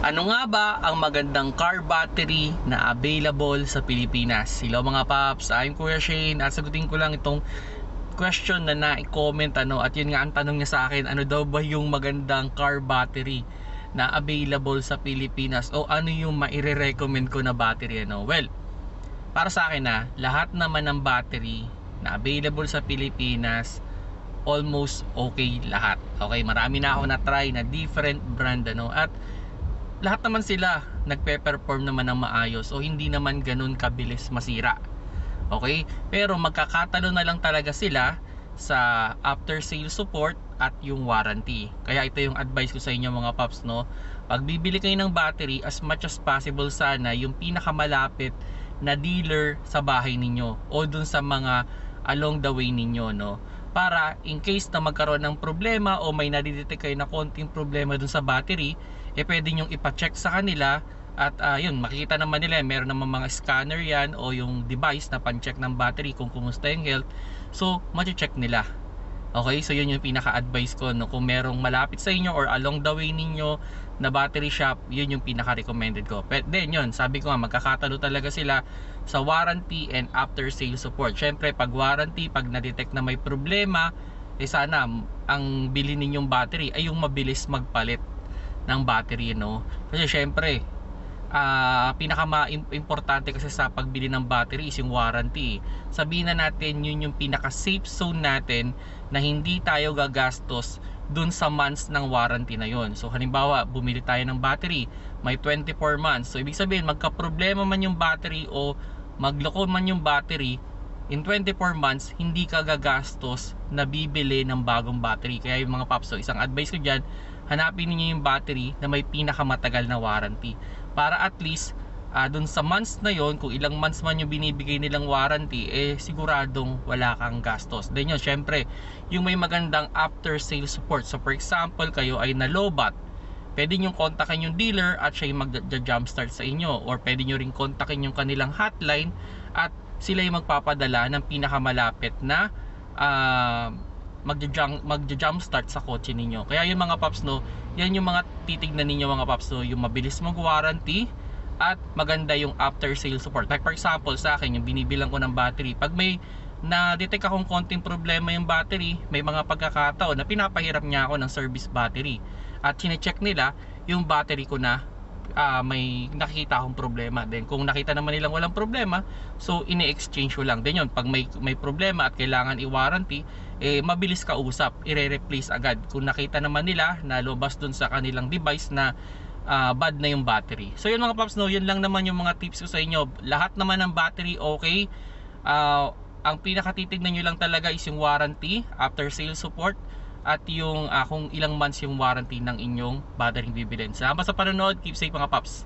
Ano nga ba ang magandang car battery na available sa Pilipinas? Hello mga paps, I'm Kuya Shane at sagutin ko lang itong question na na-comment at yun nga ang tanong niya sa akin, ano daw ba yung magandang car battery na available sa Pilipinas o ano yung maire-recommend ko na battery Well, para sa akin lahat naman ng battery na available sa Pilipinas almost okay lahat. Okay, marami na ako na try na different brand at lahat naman sila nagpe-perform naman ng maayos o hindi naman ganun kabilis masira. Okay? Pero magkakatalo na lang talaga sila sa after sale support at yung warranty. Kaya ito yung advice ko sa inyo mga paps Pag bibili kayo ng battery, as much as possible sana yung pinakamalapit na dealer sa bahay ninyo o dun sa mga along the way ninyo para in case na magkaroon ng problema o may nadidetect kayo na konting problema dun sa battery, pwede nyong ipa-check sa kanila at yun, makikita naman nila, meron naman mga scanner yan o yung device na pan-check ng battery kung kumusta yung health, so ma-check nila. Okay, so yun yung pinaka-advice ko kung merong malapit sa inyo or along the way ninyo na battery shop, yun yung pinaka-recommended ko. But then yun, sabi ko nga, magkakatalo talaga sila sa warranty and after sale support. Syempre pag warranty, pag na-detect na may problema, sana ang bili ninyong battery ay yung mabilis magpalit ng battery kasi syempre pinaka-importante kasi sa pagbili ng battery is yung warranty. Sabihin na natin yun yung pinaka-safe zone natin na hindi tayo gagastos dun sa months ng warranty na yun. So halimbawa, bumili tayo ng battery, may 24 months. So ibig sabihin, magka-problema man yung battery o magloko man yung battery, in 24 months, hindi ka gagastos na bibili ng bagong battery. Kaya yung mga paps, isang advice ko dyan, hanapin niyo yung battery na may pinakamatagal na warranty. Para at least, dun sa months na yon, kung ilang months man yung binibigay nilang warranty, siguradong wala kang gastos. Then yun, syempre, yung may magandang after sale support. So for example, kayo ay na-lowbat, pwede nyo kontakin yung dealer at siya yung mag-jumpstart sa inyo. Or pwede nyo rin kontakin yung kanilang hotline at sila yung magpapadala ng pinakamalapit na magja-jumpstart sa kotse ninyo. Kaya yung mga paps yan yung mga titignan ninyo mga paps yung mabilis mag-warranty at maganda yung after sale support. Like for example, sa akin yung binibilang ko ng battery, pag may na-detect akong konting problema yung battery, may mga pagkakataon na pinapahiram niya ako ng service battery at chine-check nila yung battery ko na may nakikita akong problema. Then kung nakita naman nilang walang problema, so ini-exchange ko lang. Then yun, pag may problema at kailangan i-warranty, mabilis ka usap, i-replace agad. Kung nakita naman nila na lobas dun sa kanilang device na bad na yung battery. So yun mga paps yun lang naman yung mga tips ko sa inyo. Lahat naman ng battery okay. Ang pinakatitignan nyo lang talaga is yung warranty, after sale support, at yung kung ilang months yung warranty ng inyong battery bibilin. Salamat sa panonood. Keep safe mga paps.